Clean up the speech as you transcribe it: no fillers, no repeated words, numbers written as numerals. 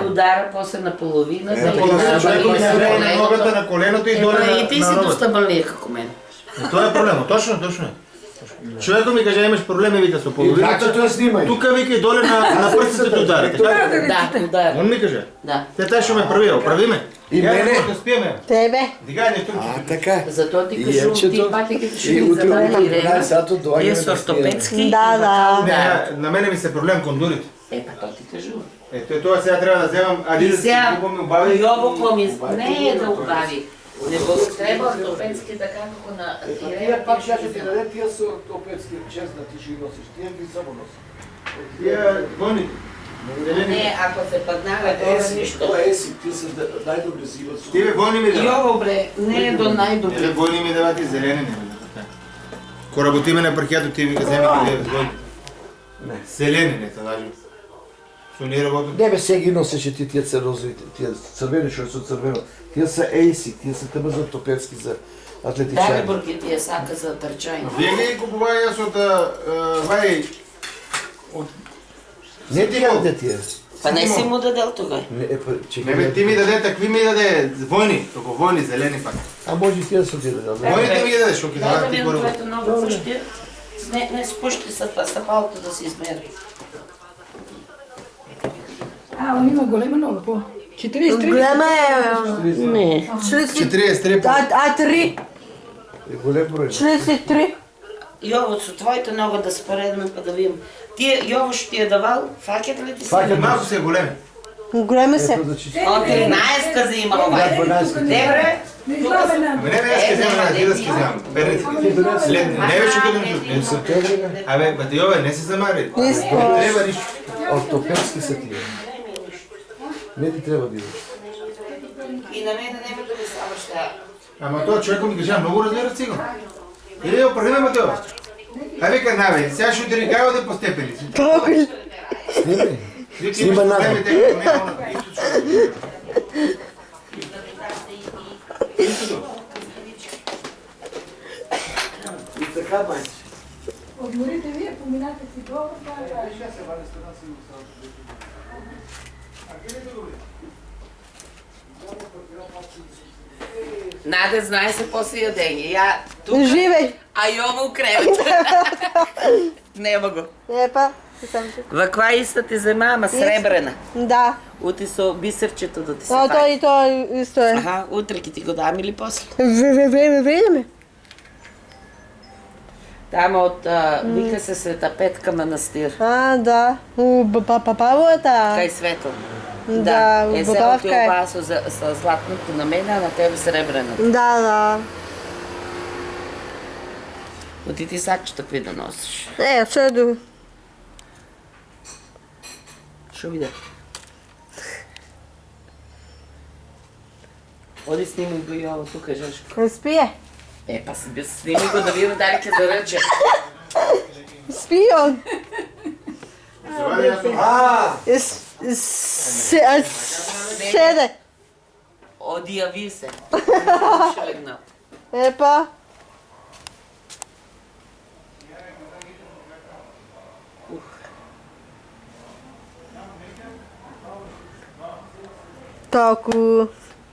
удара после наполовина. Човек ми се вее на ногата, на коленото и доле на И ти си доста бълние како мен. Това е проблема, точно. Човеко ми каже, имаш проблеми, вика со половината. Тука вика и доле на пръстите ти удари. Да, удара. Он ми каже. Да. Те taj што ме прави, оправи ме. И мене. Да спиеме. Тебе. Дигај нещо. Така. Зато ти кажу, ти пати като ще И ми утре забравя утре Ирена. сато Тие доаѓаме са ортопедски. Да. Не, на мене ми се проблем кондурите. Па то ти кажу. Ето тоа сега треба да вземам И Адидас сега, и купувам убави. и ово коми, не е да убави. Него треба ортопедски така како на Тие пак ќе ти даде тие со ортопедски чест да ти ги носиш. Тие ги само носиш. Тие двойни. Не, ако се паднага, тоа нищо. Тоа еси, тие се најдобри си имат. Тие двойни ми И дава. ово бре, не е до Тие најдобри. двойни ми дават и зелени не ми дава. Ко работиме на паркето, ти вика вземи тие двойни. Не. Зелени не те важи. Што не работат. Не бе се ги носеше тие црвени, тие црвени што со црвено. Тие се еси, тие се тема за ортопедски за Дај атлетичани. бурки тие сака за трчање. Вие ги купувај јас од вај од Не ти даде тие. Па не си му дадел тога. Не, чекај. Не бе, ти ми даде такви ми даде војни, како војни зелени пак. А може и тие со ти даде. Војните ми ги даде, што ги Дај да дадат ти видам първо. твоето нога пушти. Не спушти стъпалото да се измери. Он има голема нога, по 43. Голема е. Не. 43 А 3. Е голем број. 43. Јово, со твоите нога да споредиме па да видим. Тие, Јово што ти е давал, факет ли ти се? Факет малку се големи. Големи се. Ето да чи. Он 13 каза има овај. 12. Добре? Не излага нам. Ами не ќе земам, Адидас ќе земам. Перници. След не беше ќе донесу. Септември. Абе, ба ти ове не се замари. Не Ниско. треба ништо. Ортопедски се тие. Не ти треба да идеш. И на мене нема да ми става шта. Ама тоа човекот ми кажа многу разбира циган. Иде оправиме ме тоа. А вика наве, сега ще ти рекава да по степени. Колко ли? Сними. Вика Снима имаш надо. проблеми, те како нема източно. И така, мајче. Одморите вие, поминате си долу. Наде знае се после јадење. Ја тука, Живей. а Јово у кревет. Нема го. Епа. Сам тук. Ваква иста ти за мама, сребрена. Да. Ути со бисерчето да ти се То фаќа. и то исто е. Аха, утре ќе ти го дам или после. Време. Тама од, вика се Света Петка манастир. А, да. У Павлата. Кај Свето. Да, Е, се Бабавка оти е. ова со златното на мене, а на тебе сребрено. Да. Оти ти сакаш такви да носиш. Што е друго? Шо биде? Оди сними го и ово тука, Жешко. Спие. Е, па сними го да видим дали ќе заръча. Спи он. А, Седе. Оди яви се. Ще легнал. Епа. Толку.